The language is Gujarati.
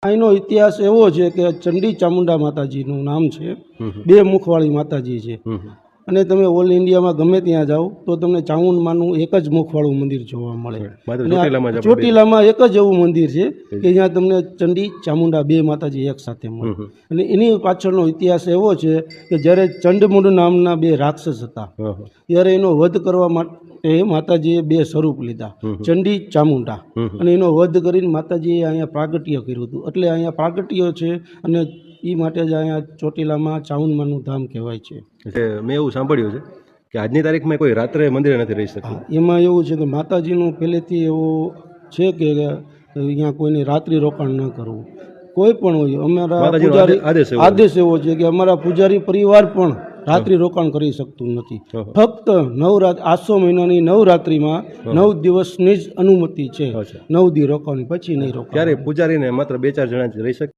અહીંનો ઇતિહાસ એવો છે કે ચંડી ચામુંડા માતાજીનું નામ છે, બે મુખવાળી માતાજી છે. અને તમે ઓલ ઇન્ડિયામાં ગમે ત્યાં જાઓ તો તમને ચામુંડમાનું એક જ મુખવાળું મંદિર જોવા મળે. ચોટીલામાં એક જ એવું મંદિર છે કે જ્યાં તમને ચંડી ચામુંડા બે માતાજી એક સાથે મળે. અને એની પાછળનો ઇતિહાસ એવો છે કે જ્યારે ચંડમુંડ નામના બે રાક્ષસ હતા ત્યારે એનો વધ કરવા માટે માતાજીએ બે સ્વરૂપ લીધા, ચંડી ચામુંડા, અને એનો વધ કરીને માતાજીએ અહીંયા પ્રાગટ્ય કર્યું હતું. એટલે અહીંયા પ્રાગટ્ય છે અને એ માટે જ અહીંયા ચોટીલામાં ચામુંડમાનું ધામ કહેવાય છે. મેં એવું સાંભળ્યું છે કે આજની તારીખમાં કોઈ રાત્રે મંદિરે નથી રહી શકતું. એમાં એવું છે કે માતાજીનું પહેલેથી એવું છે કે અહીંયા કોઈને રાત્રિ રોકાણ ન કરવું, કોઈ પણ હોય. અમારા પૂજારી આદેશ એવો છે કે અમારા પૂજારી પરિવાર પણ રાત્રિ રોકાણ કરી શકતું નથી. ફક્ત આસો મહિનાની નવરાત્રિમાં 9 દિવસની જ અનુમતિ છે, 9 દી રોકાવાની, પછી નહીં રોકાય. ત્યારે પૂજારીને માત્ર 2-4 જણા જ રહી શકે.